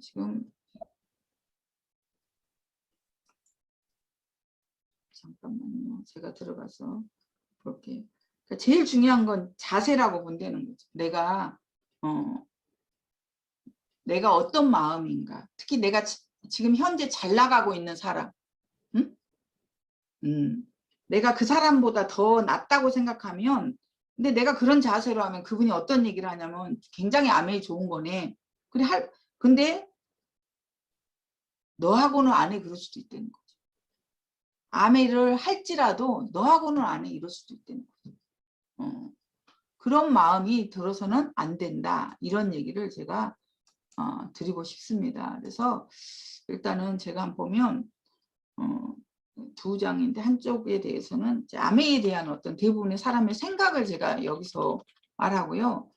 지금 잠깐만요. 제가 들어가서 볼게요. 그러니까 제일 중요한 건 자세라고 본다는 거죠. 내가 어떤 마음인가. 특히 내가 지금 현재 잘 나가고 있는 사람. 응? 내가 그 사람보다 더 낫다고 생각하면, 근데 내가 그런 자세로 하면 그분이 어떤 얘기를 하냐면 굉장히 아메이 좋은 거네. 근데 너하고는 안 해. 그럴 수도 있다는 거죠. 아메이를 할지라도 너하고는 안 해. 이럴 수도 있다는 거죠. 그런 마음이 들어서는 안 된다. 이런 얘기를 제가 드리고 싶습니다. 그래서 일단은 제가 한번 보면 두 장인데 한쪽에 대해서는 아메이에 대한 어떤 대부분의 사람의 생각을 제가 여기서 말하고요.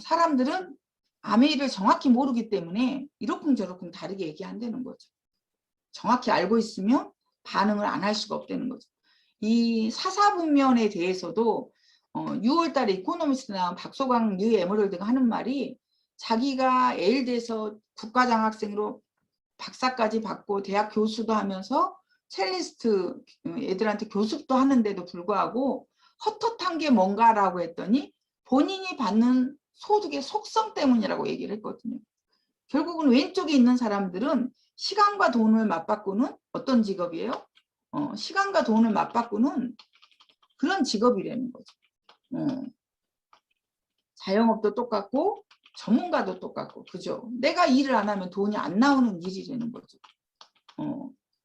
사람들은 아메이를 정확히 모르기 때문에 이러쿵저러쿵 다르게 얘기한다는 거죠. 정확히 알고 있으면 반응을 안 할 수가 없다는 거죠. 이 사사분면에 대해서도 6월달에 이코노미스트 나온 박소광 뉴 에머럴드가 하는 말이 자기가 예일대에서 국가장학생으로 박사까지 받고 대학 교수도 하면서 첼리스트 애들한테 교습도 하는데도 불구하고 헛헛한 게 뭔가라고 했더니 본인이 받는 소득의 속성 때문이라고 얘기를 했거든요. 결국은 왼쪽에 있는 사람들은 시간과 돈을 맞바꾸는 어떤 직업이에요? 시간과 돈을 맞바꾸는 그런 직업이라는 거죠. 자영업도 똑같고 전문가도 똑같고, 그죠? 내가 일을 안 하면 돈이 안 나오는 일이라는 거죠.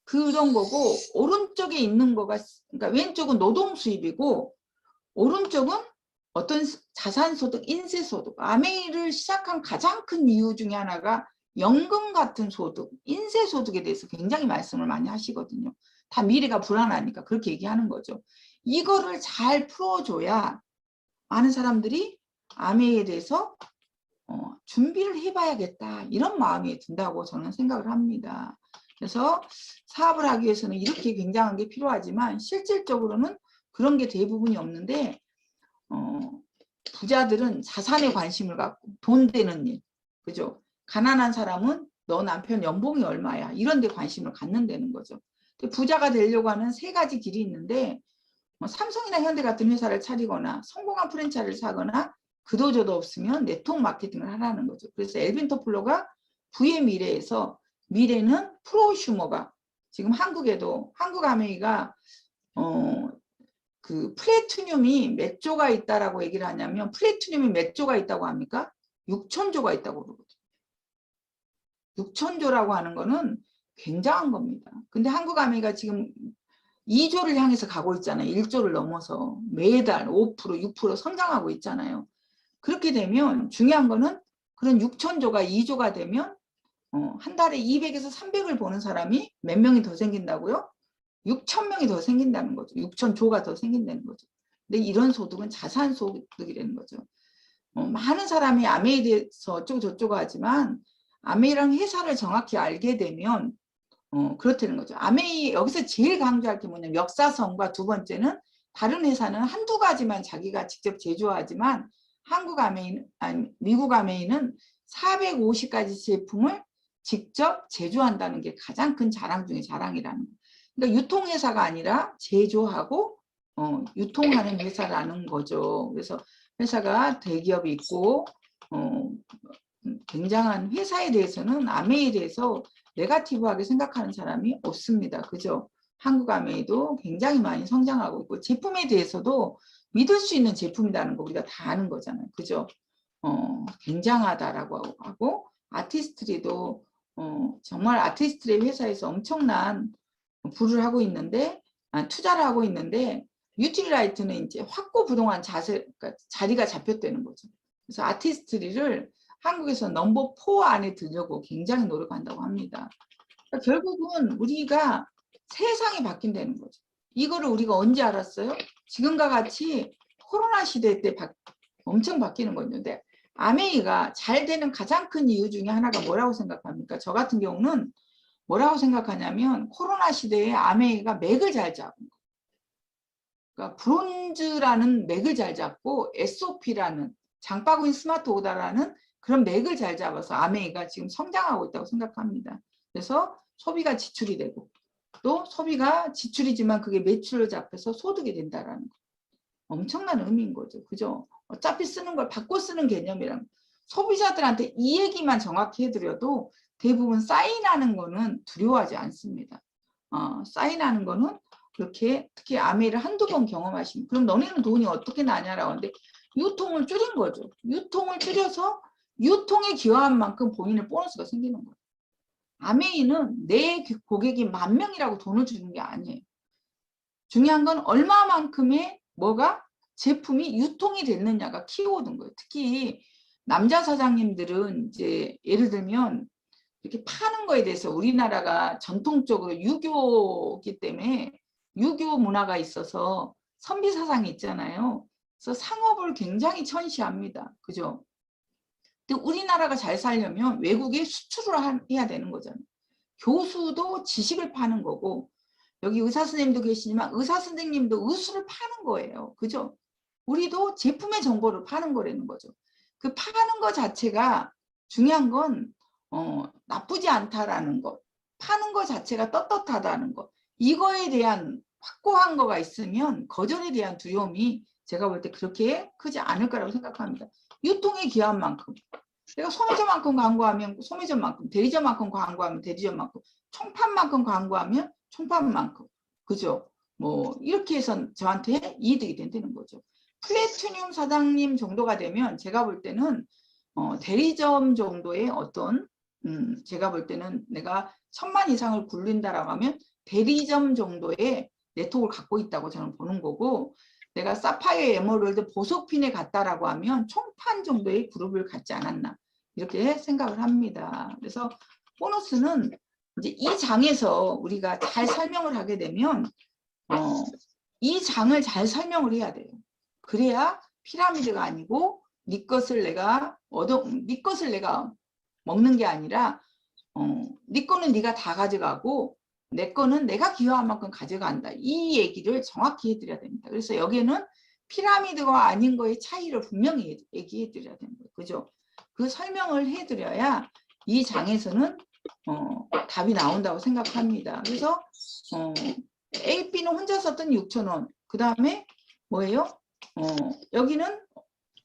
그런 거고, 오른쪽에 있는 거가, 그러니까 왼쪽은 노동 수입이고 오른쪽은 어떤 자산소득, 인세소득. 아메이를 시작한 가장 큰 이유 중에 하나가 연금 같은 소득, 인세소득에 대해서 굉장히 말씀을 많이 하시거든요. 다 미래가 불안하니까 그렇게 얘기하는 거죠. 이거를 잘 풀어줘야 많은 사람들이 아메이에 대해서 준비를 해봐야겠다, 이런 마음이 든다고 저는 생각을 합니다. 그래서 사업을 하기 위해서는 이렇게 굉장한 게 필요하지만 실질적으로는 그런 게 대부분이 없는데, 부자들은 자산에 관심을 갖고 돈 되는 일, 그죠? 가난한 사람은 너 남편 연봉이 얼마야, 이런 데 관심을 갖는다는 거죠. 부자가 되려고 하는 세 가지 길이 있는데, 삼성이나 현대 같은 회사를 차리거나 성공한 프랜차이즈를 사거나 그도저도 없으면 네트워크 마케팅을 하라는 거죠. 그래서 엘빈 토플러가 부의 미래에서, 미래는 프로슈머가, 지금 한국에도 한국 아메이가 그 플래티늄이 몇 조가 있다라고 얘기를 하냐면, 플래티늄이 몇 조가 있다고 합니까? 6천조가 있다고 그러거든요. 6천조라고 하는 거는 굉장한 겁니다. 근데 한국 아메이가 지금 2조를 향해서 가고 있잖아요. 1조를 넘어서 매달 5%, 6% 성장하고 있잖아요. 그렇게 되면 중요한 거는 그런 6천조가 2조가 되면 한 달에 200에서 300을 버는 사람이 몇 명이 더 생긴다고요? 6천 명이 더 생긴다는 거죠. 6천조가 더 생긴다는 거죠. 근데 이런 소득은 자산 소득이라는 거죠. 많은 사람이 아메이에 대해서 어쩌고 저쩌고 하지만 아메이랑 회사를 정확히 알게 되면 그렇다는 거죠. 아메이 여기서 제일 강조할 게 뭐냐면 역사성과, 두 번째는 다른 회사는 한두 가지만 자기가 직접 제조하지만 한국 아메이는, 아니 미국 아메이는 450가지 제품을 직접 제조한다는 게 가장 큰 자랑 중에 자랑이라는 거예요. 그러니까 유통회사가 아니라 제조하고 유통하는 회사라는 거죠. 그래서 회사가 대기업이 있고 굉장한 회사에 대해서는 아메이에 대해서 네거티브하게 생각하는 사람이 없습니다. 그죠? 한국 아메이도 굉장히 많이 성장하고 있고, 제품에 대해서도 믿을 수 있는 제품이라는 거 우리가 다 아는 거잖아요. 그죠? 굉장하다라고 하고, 아티스트리도 정말 아티스트리 회사에서 엄청난 부를 하고 있는데, 투자를 하고 있는데, 유틸라이트는 이제 확고부동한 그러니까 자리가 잡혔다는 거죠. 그래서 아티스트리를 한국에서 넘버 4 안에 들려고 굉장히 노력한다고 합니다. 그러니까 결국은 우리가 세상이 바뀐다는 거죠. 이거를 우리가 언제 알았어요? 지금과 같이 코로나 시대 때 엄청 바뀌는 건데, 아메이가 잘 되는 가장 큰 이유 중에 하나가 뭐라고 생각합니까? 저 같은 경우는 뭐라고 생각하냐면, 코로나 시대에 아메이가 맥을 잘 잡은 거. 그러니까 브론즈라는 맥을 잘 잡고 SOP라는 장바구니 스마트 오더라는 그런 맥을 잘 잡아서 아메이가 지금 성장하고 있다고 생각합니다. 그래서 소비가 지출이 되고 또 소비가 지출이지만 그게 매출로 잡혀서 소득이 된다라는 거. 엄청난 의미인 거죠. 그죠? 어차피 쓰는 걸 바꿔 쓰는 개념이랑 소비자들한테 이 얘기만 정확히 해드려도 대부분 사인하는 거는 두려워하지 않습니다. 사인하는 거는 그렇게 특히 아메이를 한두 번 경험하시면 그럼 너네는 돈이 어떻게 나냐라고 하는데 유통을 줄인 거죠. 유통을 줄여서 유통에 기여한 만큼 본인의 보너스가 생기는 거예요. 아메이는 내 고객이 10,000명이라고 돈을 주는 게 아니에요. 중요한 건 얼마만큼의 뭐가 제품이 유통이 됐느냐가 키워드인 거예요. 특히 남자 사장님들은 이제 예를 들면 이렇게 파는 거에 대해서 우리나라가 전통적으로 유교이기 때문에 유교 문화가 있어서 선비사상이 있잖아요. 그래서 상업을 굉장히 천시합니다. 그죠? 근데 우리나라가 잘 살려면 외국에 수출을 해야 되는 거잖아요. 교수도 지식을 파는 거고 여기 의사 선생님도 계시지만 의사 선생님도 의술을 파는 거예요. 그죠? 우리도 제품의 정보를 파는 거라는 거죠. 그 파는 거 자체가 중요한 건 나쁘지 않다라는 것. 파는 거 자체가 떳떳하다는 것. 이거에 대한 확고한 거가 있으면 거절에 대한 두려움이 제가 볼 때 그렇게 크지 않을 거라고 생각합니다. 유통에 기여한 만큼. 내가 소매점만큼 광고하면 소매점만큼, 대리점만큼 광고하면 대리점만큼, 총판만큼 광고하면 총판만큼. 그죠? 뭐 이렇게 해서 저한테 이득이 된다는 거죠. 플래티늄 사장님 정도가 되면 제가 볼 때는 대리점 정도의 어떤 제가 볼 때는 내가 1,000만 이상을 굴린다라고 하면 대리점 정도의 네트워크를 갖고 있다고 저는 보는 거고 내가 사파이어 에머럴드 보석핀에 갔다라고 하면 총판 정도의 그룹을 갖지 않았나 이렇게 생각을 합니다. 그래서 보너스는 이제 이 장에서 우리가 잘 설명을 하게 되면 이 장을 잘 설명을 해야 돼요. 그래야 피라미드가 아니고 네 것을 내가 먹는 게 아니라 네 거는 네가 다 가져가고 내 거는 내가 기여한 만큼 가져간다. 이 얘기를 정확히 해드려야 됩니다. 그래서 여기에는 피라미드가 아닌 거의 차이를 분명히 얘기해 드려야 되는 거예요. 그죠? 그 설명을 해드려야 이 장에서는 답이 나온다고 생각합니다. 그래서 AP는 혼자 썼던 6,000원. 그 다음에 뭐예요? 여기는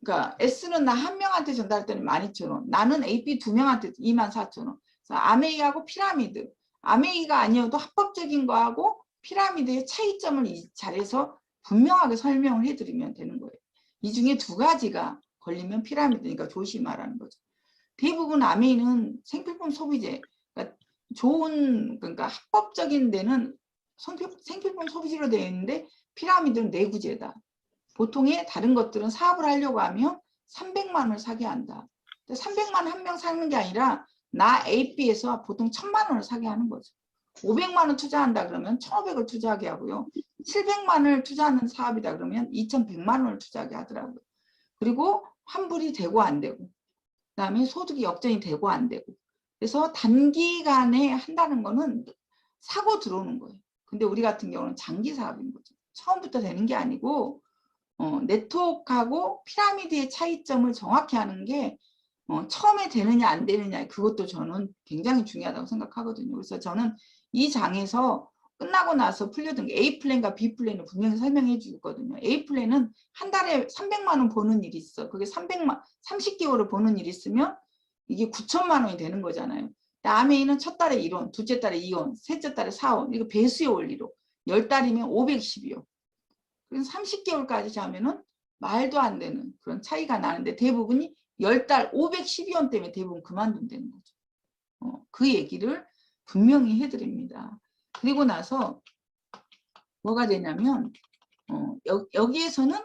그러니까 S는 나 한 명한테 전달했더니 12,000원. 나는 AP 2명한테 24,000원. 아메이하고 피라미드. 아메이가 아니어도 합법적인 거하고 피라미드의 차이점을 이 자리에서 분명하게 설명을 해드리면 되는 거예요. 이 중에 2가지가 걸리면 피라미드니까 조심하라는 거죠. 대부분 아메이는 생필품 소비재, 그러니까 그러니까 합법적인 데는 생필품 소비재로 되어 있는데 피라미드는 내구재다. 보통의 다른 것들은 사업을 하려고 하면 300만 원을 사게 한다. 300만 원 한 명 사는 게 아니라 나 AP에서 보통 1,000만 원을 사게 하는 거죠. 500만 원 투자한다 그러면 1,500을 투자하게 하고요. 700만 원을 투자하는 사업이다 그러면 2,100만 원을 투자하게 하더라고요. 그리고 환불이 되고 안 되고 그다음에 소득이 역전이 되고 안 되고 그래서 단기간에 한다는 거는 사고 들어오는 거예요. 근데 우리 같은 경우는 장기 사업인 거죠. 처음부터 되는 게 아니고 네트워크하고 피라미드의 차이점을 정확히 하는 게 처음에 되느냐 안 되느냐 그것도 저는 굉장히 중요하다고 생각하거든요. 그래서 저는 이 장에서 끝나고 나서 풀려든 게 A플랜과 B플랜을 분명히 설명해 주거든요. A플랜은 한 달에 300만 원 버는 일이 있어. 그게 30개월을 버는 일이 있으면 이게 9천만 원이 되는 거잖아요. 아메이는 첫 달에 1원, 둘째 달에 2원, 셋째 달에 4원. 이거 배수의 원리로 10달이면 510이요. 그래서 30개월까지 자면은 말도 안 되는 그런 차이가 나는데 대부분이 10달 512원 때문에 대부분 그만둔다는 거죠. 그 얘기를 분명히 해드립니다. 그리고 나서 뭐가 되냐면 여기에서는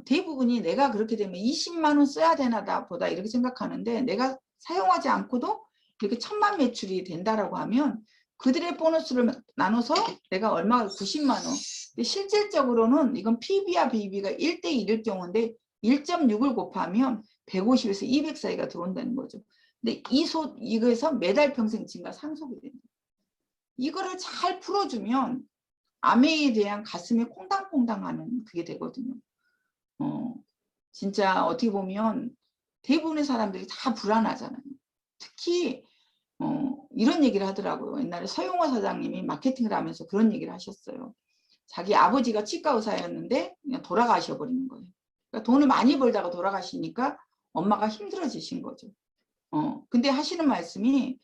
대부분이 내가 그렇게 되면 20만 원 써야 되나 보다 이렇게 생각하는데 내가 사용하지 않고도 이렇게 1,000만 매출이 된다라고 하면 그들의 보너스를 나눠서 내가 얼마가 90만 원. 근데 실질적으로는 이건 PB와 BB가 1대1일 경우인데 1.6을 곱하면 150에서 200 사이가 들어온다는 거죠. 근데 이거에서 매달 평생 증가 상속이 됩니다. 이거를 잘 풀어주면 아메이에 대한 가슴에 콩당콩당하는 그게 되거든요. 진짜 어떻게 보면 대부분의 사람들이 다 불안하잖아요. 특히 이런 얘기를 하더라고요. 옛날에 서용호 사장님이 마케팅을 하면서 그런 얘기를 하셨어요. 자기 아버지가 치과 의사였는데 그냥 돌아가셔버리는 거예요. 그러니까 돈을 많이 벌다가 돌아가시니까 엄마가 힘들어지신 거죠. 근데 하시는 말씀이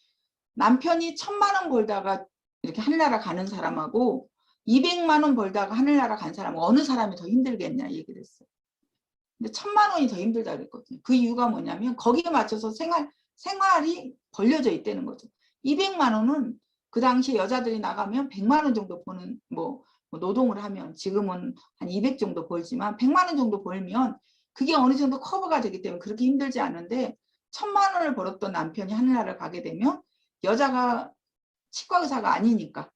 남편이 1,000만 원 벌다가 이렇게 하늘나라 가는 사람하고 200만 원 벌다가 하늘나라 간 사람은 어느 사람이 더 힘들겠냐 얘기를 했어요. 근데 1,000만 원이 더 힘들다 그랬거든요. 그 이유가 뭐냐면 거기에 맞춰서 생활이 벌려져 있다는 거죠. 200만 원은 그 당시에 여자들이 나가면 100만 원 정도 버는 뭐 노동을 하면 지금은 한 200 정도 벌지만 100만 원 정도 벌면 그게 어느 정도 커버가 되기 때문에 그렇게 힘들지 않은데 1,000만 원을 벌었던 남편이 하늘나라를 가게 되면 여자가 치과 의사가 아니니까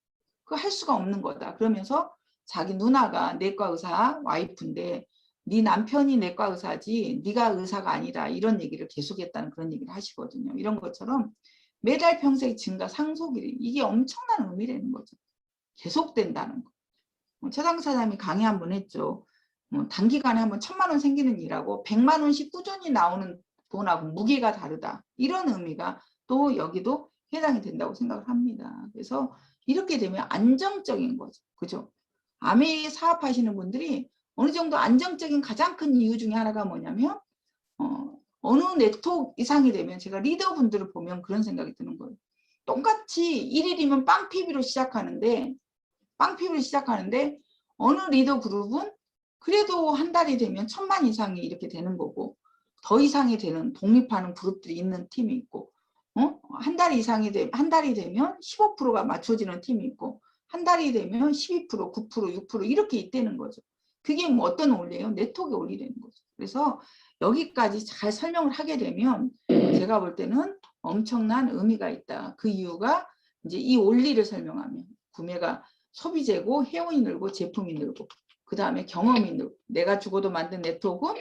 그거 할 수가 없는 거다. 그러면서 자기 누나가 내과 의사 와이프인데 네 남편이 내과 의사지 네가 의사가 아니다. 이런 얘기를 계속했다는 그런 얘기를 하시거든요. 이런 것처럼 매달 평생 증가 상속일이 이게 엄청난 의미라는 거죠. 계속된다는 거. 최강 사장님이 강의 한번 했죠. 단기간에 한번 1,000만 원 생기는 일하고 100만 원씩 꾸준히 나오는 돈하고 무게가 다르다. 이런 의미가 또 여기도 해당이 된다고 생각을 합니다. 그래서 이렇게 되면 안정적인 거죠. 그죠? 아메이 사업하시는 분들이 어느 정도 안정적인 가장 큰 이유 중에 하나가 뭐냐면 어느 네트워크 이상이 되면 제가 리더분들을 보면 그런 생각이 드는 거예요. 똑같이 1일이면 빵 PB로 시작하는데 어느 리더 그룹은 그래도 한 달이 되면 1,000만 이상이 이렇게 되는 거고 더 이상이 되는 독립하는 그룹들이 있는 팀이 있고 한 달이 되면 15%가 맞춰지는 팀이 있고 한 달이 되면 12%, 9%, 6% 이렇게 있다는 거죠. 그게 뭐 어떤 원리예요? 네트워크의 원리라는 거죠. 그래서 여기까지 잘 설명을 하게 되면 제가 볼 때는 엄청난 의미가 있다. 그 이유가 이제 이 원리를 설명하면 구매가 소비재고 회원이 늘고 제품이 늘고 그 다음에 경험이 늘고 내가 죽어도 만든 네트워크는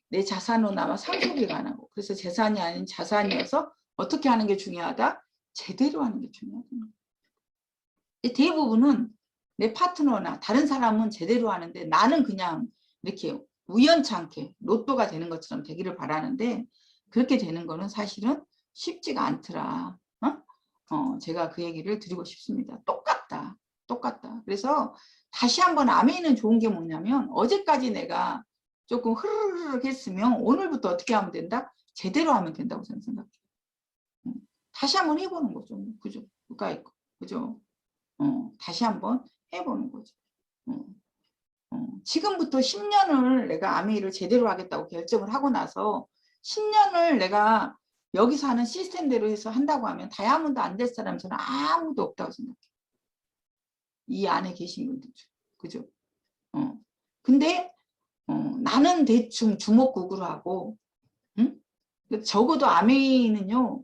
내 자산으로 남아 상속이 가능하고 그래서 재산이 아닌 자산이어서 어떻게 하는 게 중요하다? 제대로 하는 게 중요하다. 대부분은 내 파트너나 다른 사람은 제대로 하는데 나는 그냥 이렇게 우연찮게 로또가 되는 것처럼 되기를 바라는데 그렇게 되는 거는 사실은 쉽지가 않더라. 제가 그 얘기를 드리고 싶습니다. 똑같다. 그래서 다시 한번 아멘은 좋은 게 뭐냐면 어제까지 내가 조금 흐르륵 했으면 오늘부터 어떻게 하면 된다? 제대로 하면 된다고 저는 생각해요. 다시 한번 해보는 거죠. 그죠? 그죠? 다시 한번 해보는 거죠. 지금부터 10년을 내가 아메이를 제대로 하겠다고 결정을 하고 나서 10년을 내가 여기서 하는 시스템대로 해서 한다고 하면 다이아몬드 안 될 사람 저는 아무도 없다고 생각해요. 이 안에 계신 분들 중. 그죠? 근데 나는 대충 주먹구구로 하고 응? 적어도 아메이는요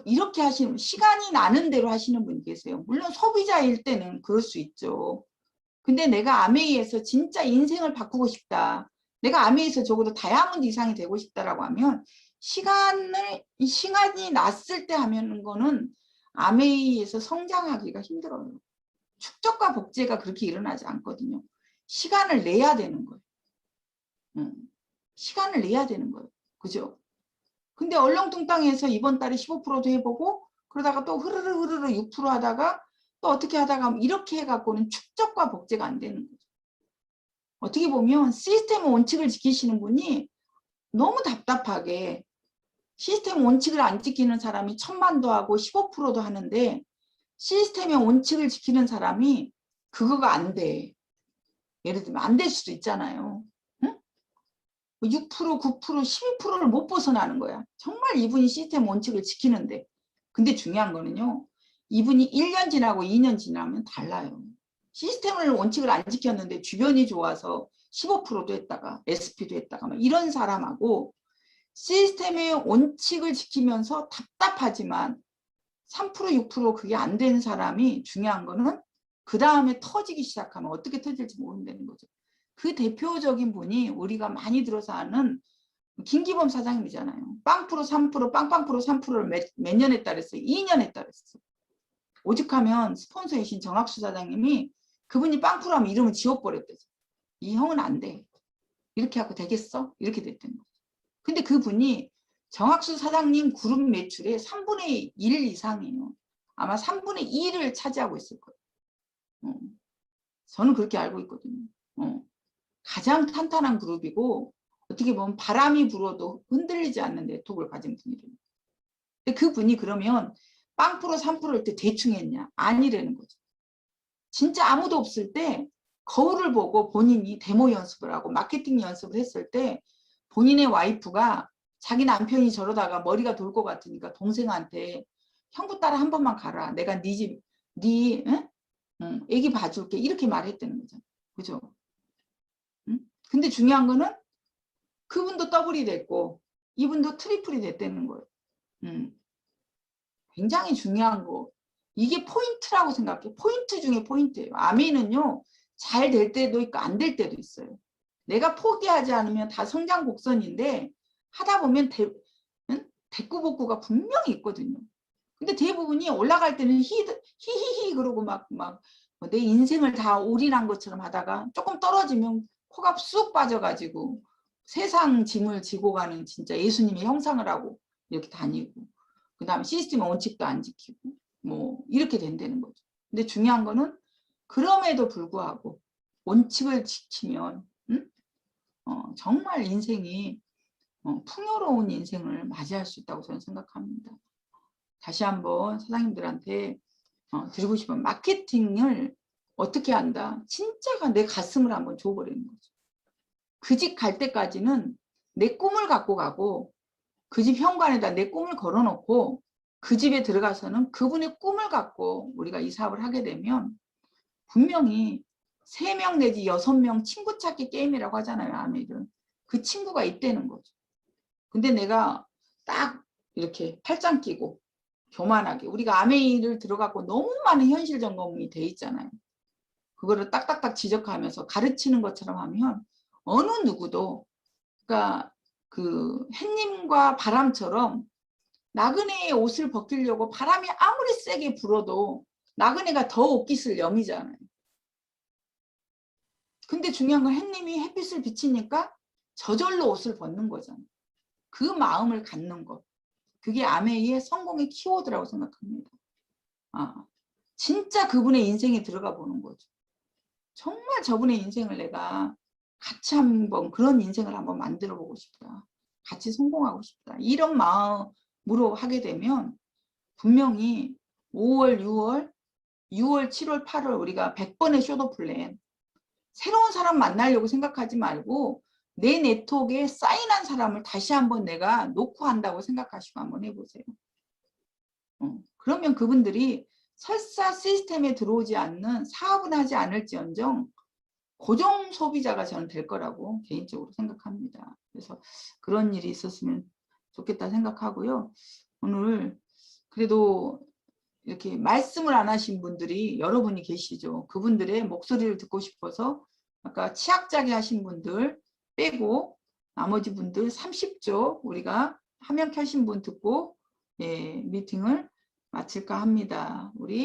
이렇게 하시는 시간이 나는 대로 하시는 분이 계세요. 물론 소비자일 때는 그럴 수 있죠. 근데 내가 아메이에서 진짜 인생을 바꾸고 싶다. 내가 아메이에서 적어도 다이아몬드 이상이 되고 싶다라고 하면 시간이 났을 때 하는 거는 아메이에서 성장하기가 힘들어요. 축적과 복제가 그렇게 일어나지 않거든요. 시간을 내야 되는 거예요. 시간을 내야 되는 거예요. 그죠? 근데 얼렁뚱땅해서 이번 달에 15%도 해보고 그러다가 또 흐르르 6% 하다가 또 어떻게 하다가 이렇게 해갖고는 축적과 복제가 안 되는 거죠. 어떻게 보면 시스템 원칙을 지키시는 분이 너무 답답하게 시스템 원칙을 안 지키는 사람이 1,000만도 하고 15%도 하는데 시스템의 원칙을 지키는 사람이 그거가 안 돼. 예를 들면 안 될 수도 있잖아요. 응? 6%, 9%, 12%를 못 벗어나는 거야. 정말 이분이 시스템 원칙을 지키는데. 근데 중요한 거는요. 이분이 1년 지나고 2년 지나면 달라요. 시스템을 원칙을 안 지켰는데 주변이 좋아서 15%도 했다가 SP도 했다가 막 이런 사람하고 시스템의 원칙을 지키면서 답답하지만 3%, 6% 그게 안 되는 사람이 중요한 거는 그 다음에 터지기 시작하면 어떻게 터질지 모른다는 거죠. 그 대표적인 분이 우리가 많이 들어서 아는 김기범 사장님이잖아요. 빵프로 3%, 빵빵프로 3%를 몇 년 했다 그랬어요? 2년 했다 그랬어요. 오죽하면 스폰서이신 정학수 사장님이 그분이 빵프로 하면 이름을 지워버렸대요. 이 형은 안 돼. 이렇게 하고 되겠어? 이렇게 됐던 거죠. 근데 그분이 정학수 사장님 그룹 매출의 3분의 1 이상이에요. 아마 3분의 2를 차지하고 있을 거예요. 저는 그렇게 알고 있거든요. 가장 탄탄한 그룹이고 어떻게 보면 바람이 불어도 흔들리지 않는 네트워크를 가진 분이래요. 근데 그분이 그러면 빵프로 3%일 때 대충 했냐? 아니라는 거죠. 진짜 아무도 없을 때 거울을 보고 본인이 데모 연습을 하고 마케팅 연습을 했을 때 본인의 와이프가 자기 남편이 저러다가 머리가 돌 것 같으니까 동생한테 형부 따라 한 번만 가라. 내가 네 집, 네 애기 봐줄게. 이렇게 말했다는 거죠. 그죠? 응? 근데 중요한 거는 그분도 더블이 됐고 이분도 트리플이 됐다는 거예요. 굉장히 중요한 거. 이게 포인트라고 생각해. 포인트 중에 포인트예요. 아멘은요. 잘 될 때도 있고 안 될 때도 있어요. 내가 포기하지 않으면 다 성장 곡선인데 하다 보면 대꾸복구가 분명히 있거든요. 근데 대부분이 올라갈 때는 히히히 그러고 막 내 인생을 다 올인한 것처럼 하다가 조금 떨어지면 코가 쑥 빠져가지고 세상 짐을 지고 가는 진짜 예수님의 형상을 하고 이렇게 다니고 그 다음에 시스템 원칙도 안 지키고 뭐 이렇게 된다는 거죠. 근데 중요한 거는 그럼에도 불구하고 원칙을 지키면 정말 인생이 풍요로운 인생을 맞이할 수 있다고 저는 생각합니다. 다시 한번 사장님들한테 드리고 싶은 마케팅을 어떻게 한다. 진짜가 내 가슴을 한번 줘버리는 거죠. 그 집 갈 때까지는 내 꿈을 갖고 가고 그 집 현관에다 내 꿈을 걸어놓고 그 집에 들어가서는 그분의 꿈을 갖고 우리가 이 사업을 하게 되면 분명히 3명 내지 6명 친구 찾기 게임이라고 하잖아요. 아메이를. 그 친구가 있다는 거죠. 근데 내가 딱 이렇게 팔짱 끼고 교만하게 우리가 아메이를 들어가고 너무 많은 현실 점검이 돼 있잖아요. 그거를 딱딱딱 지적하면서 가르치는 것처럼 하면 어느 누구도 그러니까 그 햇님과 바람처럼 나그네의 옷을 벗기려고 바람이 아무리 세게 불어도 나그네가 더 옷 깃을 여미잖아요. 근데 중요한 건 햇님이 햇빛을 비치니까 저절로 옷을 벗는 거잖아요. 그 마음을 갖는 것. 그게 아메이의 성공의 키워드라고 생각합니다. 진짜 그분의 인생에 들어가 보는 거죠. 정말 저분의 인생을 내가 같이 한번 그런 인생을 한번 만들어 보고 싶다. 같이 성공하고 싶다. 이런 마음으로 하게 되면 분명히 5월, 6월, 7월, 8월 우리가 100번의 쇼도 플랜 새로운 사람 만나려고 생각하지 말고 내 네트워크에 사인한 사람을 다시 한번 내가 놓고 한다고 생각하시고 한번 해보세요. 그러면 그분들이 설사 시스템에 들어오지 않는 사업은 하지 않을지언정 고정 소비자가 저는 될 거라고 개인적으로 생각합니다. 그래서 그런 일이 있었으면 좋겠다 생각하고요. 오늘 그래도 이렇게 말씀을 안 하신 분들이 여러분이 계시죠. 그분들의 목소리를 듣고 싶어서 아까 치약자기 하신 분들 빼고 나머지 분들 30조 우리가 화면 켜신 분 듣고 미팅을 마칠까 합니다. 우리